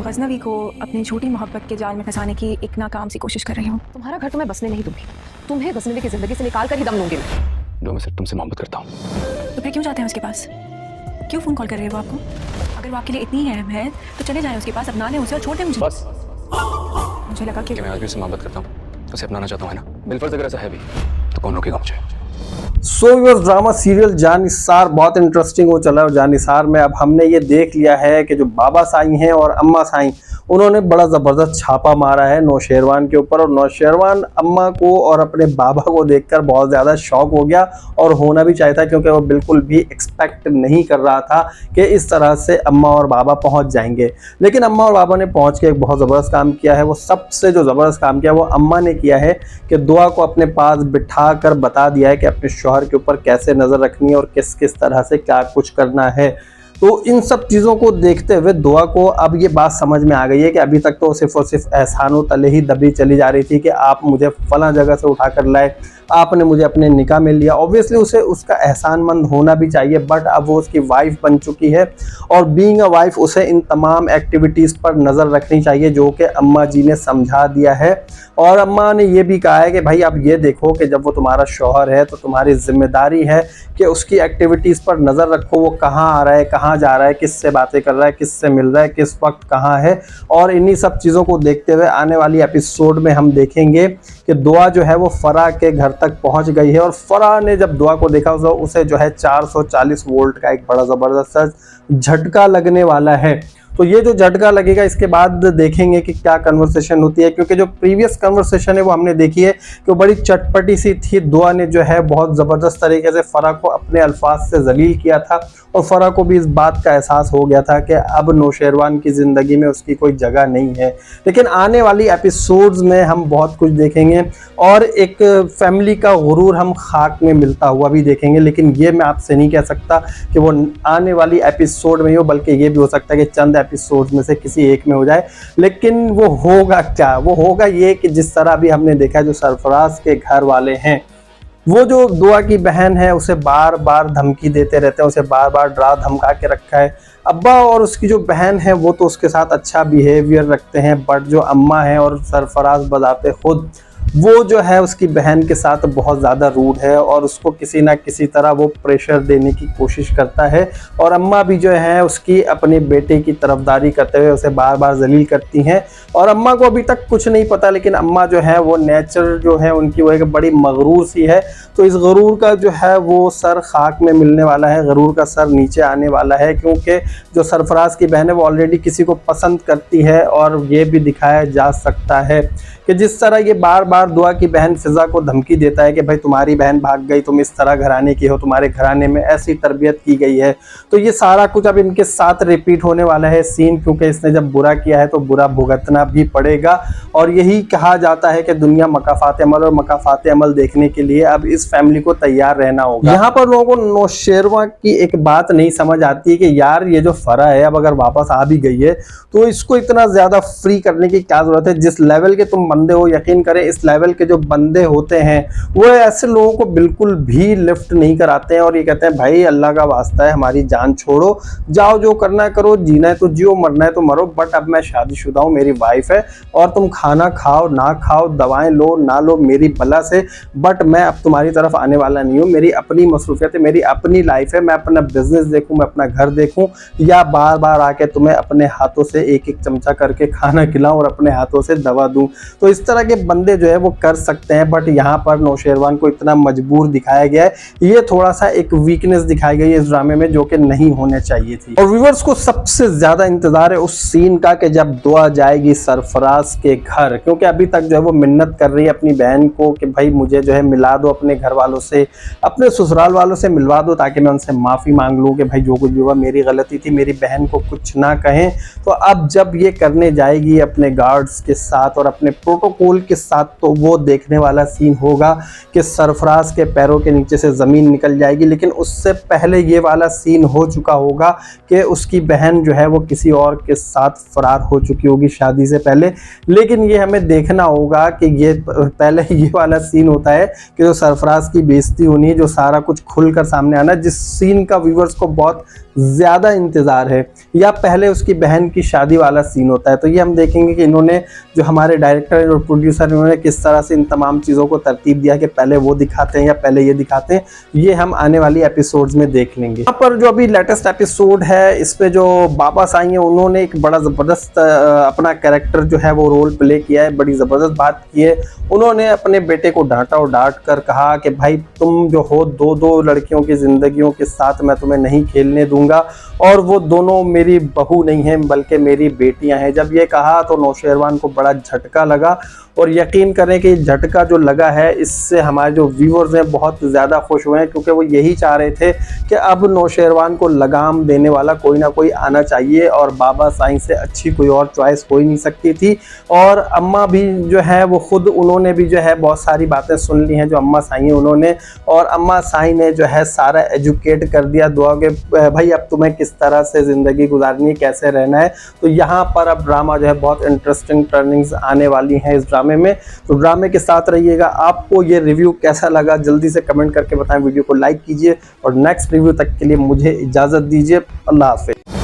गजनवी को अपनी झूठी मोहब्बत के जाल में फंसाने की एक नाकाम सी कोशिश कर रही हूँ। तुम्हारा घर तो मैं बसने नहीं दूंगी, तुम्हें गजनवी की जिंदगी से निकाल कर ही दम लूंगी मैं सिर्फ तुमसे मोहब्बत करता हूँ। तो फिर क्यों जाते हैं उसके पास? क्यों फ़ोन कॉल कर रही है वो आपको? अगर वो आपके लिए इतनी अहम है तो चले जाएं उसके पास, अपना लें उसे और छोड़ दें मुझे। बस मुझे लगा कि मैं आज भी उससे मोहब्बत करता हूँ, उसे अपनाना चाहता हूँ, है ना? बिलफर्ज अगर ऐसा है भी तो कौन रोकेगा मुझे? व्यूअर्स, ड्रामा सीरियल जानिसार बहुत इंटरेस्टिंग हो चला है और जानिसार में अब हमने ये देख लिया है कि जो बाबा साईं हैं और अम्मा साईं, उन्होंने बड़ा ज़बरदस्त छापा मारा है नौशेरवान के ऊपर। और नौशेरवान अम्मा को और अपने बाबा को देखकर बहुत ज़्यादा शॉक हो गया और होना भी चाहिए था, क्योंकि वो बिल्कुल भी एक्सपेक्ट नहीं कर रहा था कि इस तरह से अम्मा और बाबा पहुंच जाएंगे। लेकिन अम्मा और बाबा ने पहुंच के एक बहुत ज़बरदस्त काम किया है। वो सबसे जो ज़बरदस्त काम किया वो अम्मा ने किया है कि दुआ को अपने पास बिठा कर बता दिया है कि अपने शौहर के ऊपर कैसे नज़र रखनी है और किस किस तरह से क्या कुछ करना है। तो इन सब चीज़ों को देखते हुए दुआ को अब ये बात समझ में आ गई है कि अभी तक तो सिर्फ और सिर्फ एहसानों तले ही दबी चली जा रही थी कि आप मुझे फला जगह से उठा कर लाए, आपने मुझे अपने निकाह में लिया। ऑब्वियसली उसे उसका एहसानमंद होना भी चाहिए, बट अब वो उसकी वाइफ बन चुकी है और बीइंग अ वाइफ उसे इन तमाम एक्टिविटीज़ पर नज़र रखनी चाहिए जो कि अम्मा जी ने समझा दिया है। और अम्मा ने ये भी कहा है कि भाई अब ये देखो कि जब वो तुम्हारा शौहर है तो तुम्हारी जिम्मेदारी है कि उसकी एक्टिविटीज़ पर नज़र रखो, वो कहाँ आ रहा है, कहाँ जा रहा है, किससे बातें कर रहा है, किससे मिल रहा है, किस वक्त कहाँ है। और इन्हीं सब चीज़ों को देखते हुए आने वाली एपिसोड में हम देखेंगे कि दुआ जो है वो फरा के घर तक पहुंच गई है। और फरा ने जब दुआ को देखा उसे जो है 440 वोल्ट का एक बड़ा ज़बरदस्त झटका लगने वाला है। तो ये जो झटका लगेगा इसके बाद देखेंगे कि क्या कन्वर्सेशन होती है, क्योंकि जो प्रीवियस कन्वर्सेशन है वो हमने देखी है कि वो बड़ी चटपटी सी थी। दुआ ने जो है बहुत ज़बरदस्त तरीके से फरा को अपने अल्फाज से जलील किया था और फरा को भी इस बात का एहसास हो गया था कि अब नौशेरवान की ज़िंदगी में उसकी कोई जगह नहीं है। लेकिन आने वाली एपिसोड्स में हम बहुत कुछ देखेंगे और एक फैमिली का गुरूर हम खाक में मिलता हुआ भी देखेंगे। लेकिन ये मैं आपसे नहीं कह सकता कि वो आने वाली एपिसोड में ही हो, बल्कि ये भी हो सकता है कि चंद एपिसोड में से किसी एक में हो जाए। लेकिन वो होगा क्या? वो होगा ये कि जिस तरह भी हमने देखा जो सरफराज के घर वाले हैं, वो जो दुआ की बहन है उसे बार बार धमकी देते रहते हैं, उसे बार बार डरा धमका के रखा है। अब्बा और उसकी जो बहन है वो तो उसके साथ अच्छा बिहेवियर रखते हैं, बट जो अम्मा है और सरफराज बजाते खुद वो जो है उसकी बहन के साथ बहुत ज़्यादा रूड है और उसको किसी ना किसी तरह वो प्रेशर देने की कोशिश करता है। और अम्मा भी जो है उसकी अपने बेटे की तरफदारी करते हुए उसे बार बार जलील करती हैं। और अम्मा को अभी तक कुछ नहीं पता, लेकिन अम्मा जो है वो नेचर जो है उनकी वो एक बड़ी मगरूर सी है। तो इस गरूर का जो है वो सर खाक में मिलने वाला है, गरूर का सर नीचे आने वाला है, क्योंकि जो सरफराज की बहन है वो ऑलरेडी किसी को पसंद करती है। और ये भी दिखाया जा सकता है कि जिस तरह ये बार बार दुआ की बहन फिजा को धमकी देता है कि भाई तुम्हारी बहन भाग गई, तुम इस तरह घराने की हो, तुम्हारे घराने में ऐसी तरबियत की गई है। तो ये सारा कुछ अब इनके साथ रिपीट होने वाला है सीन, क्योंकि इसने जब बुरा किया है तो बुरा भुगतना भी पड़ेगा। और यही कहा जाता है कि दुनिया मकाफात अमल और मकाफात अमल देखने के लिए अब इस फैमिली को तैयार रहना होगा। यहाँ पर लोगों को नौशेरवा की एक बात नहीं समझ आती है कि यार ये जो फरा है अब अगर वापस आ भी गई है तो इसको इतना ज्यादा फ्री करने की क्या जरूरत है। जिस लेवल के तुम बंदे हो, यकीन करें इस लेवल के जो बंदे होते हैं वो ऐसे लोगों को बिल्कुल भी लिफ्ट नहीं कराते हैं और ये कहते हैं भाई अल्लाह का वास्ता है हमारी जान छोड़ो, जाओ जो करना है करो, जीना है तो जियो, मरना है तो मरो, बट अब मैं शादीशुदा हूँ, मेरी वाइफ है और तुम खाना खाओ ना खाओ, दवाएं लो ना लो मेरी बला से, बट मैं अब तुम्हारी तरफ आने वाला नहीं हूँ। मेरी अपनी मसरूफियत है, मेरी अपनी लाइफ है, मैं अपना बिजनेस देखूँ, मैं अपना घर देखूँ, या बार बार आके तुम्हें अपने हाथों से एक एक चमचा करके खाना खिलाऊं और अपने हाथों से दवा दूं। तो इस तरह के बंदे जो है वो कर सकते हैं, बट यहाँ पर नौशेरवान को इतना मजबूर दिखाया गया है। ये थोड़ा सा एक वीकनेस दिखाई गई है इस ड्रामे में जो कि नहीं होने चाहिए थी। और व्यूअर्स को सबसे ज्यादा इंतजार है उस सीन का कि जब दुआ जाएगी सरफराज के घर, क्योंकि अभी तक जो है वो मिन्नत कर रही है अपनी बहन को कि भाई मुझे जो है मिला दो अपने घर वालों से, अपने ससुराल वालों से मिलवा दो ताकि मैं उनसे माफ़ी मांग लूँ कि भाई जो कुछ भी हुआ मेरी गलती थी, मेरी बहन को कुछ ना कहें। तो अब जब ये करने जाएगी अपने गार्ड्स के साथ और अपने प्रोटोकॉल के साथ, तो वो देखने वाला सीन होगा कि सरफराज के पैरों के नीचे से ज़मीन निकल जाएगी। लेकिन उससे पहले ये वाला सीन हो चुका होगा कि उसकी बहन जो है वो किसी और के साथ फरार हो चुकी होगी शादी से पहले। लेकिन ये हमें देखना होगा कि ये पहले ये वाला सीन होता है कि जो सरफराज की बेइज्जती होनी है, जो सारा कुछ खुलकर सामने आना, जिस सीन का व्यूअर्स को बहुत ज़्यादा इंतज़ार है, या पहले उसकी बहन की शादी वाला सीन होता है। तो ये हम देखेंगे कि इन्होंने जो हमारे डायरेक्टर और प्रोड्यूसर इन्होंने किस तरह से इन तमाम चीज़ों को तरतीब दिया कि पहले वो दिखाते हैं या पहले ये दिखाते हैं, ये हम आने वाली एपिसोड्स में देख लेंगे। यहाँ पर जो अभी लेटेस्ट एपिसोड है इस पे जो बाबा साईं है उन्होंने एक बड़ा ज़बरदस्त अपना कैरेक्टर जो है वो रोल प्ले किया है, बड़ी ज़बरदस्त बात की है। उन्होंने अपने बेटे को डांटा और डांट कर कहा कि भाई तुम जो हो दो दो लड़कियों की ज़िंदगियों के साथ मैं तुम्हें नहीं खेलने दूंगा, और वो दोनों मेरी बहू नहीं हैं बल्कि मेरी बेटियां हैं। जब ये कहा तो नौशेरवान को बड़ा झटका लगा, और यकीन करें कि झटका जो लगा है इससे हमारे जो व्यूअर्स हैं बहुत ज़्यादा खुश हुए हैं, क्योंकि वो यही चाह रहे थे कि अब नौशेरवान को लगाम देने वाला कोई ना कोई आना चाहिए, और बाबा साईं से अच्छी कोई और चॉइस हो ही नहीं सकती थी। और अम्मा भी जो है वो खुद उन्होंने भी जो है बहुत सारी बातें सुन ली हैं जो अम्मा साईं हैं उन्होंने, और अम्मा साईं ने जो है सारा एजुकेट कर दिया दुआ के भाई अब तुम्हें किस तरह से ज़िंदगी गुजारनी है, कैसे रहना है। तो यहाँ पर अब ड्रामा जो है बहुत इंटरेस्टिंग टर्निंग्स आने वाली हैं इस ड्रामे में, तो ड्रामे के साथ रहिएगा। आपको ये रिव्यू कैसा लगा जल्दी से कमेंट करके बताएं, वीडियो को लाइक कीजिए और नेक्स्ट रिव्यू तक के लिए मुझे इजाज़त दीजिए। अल्लाह हाफ़िज़।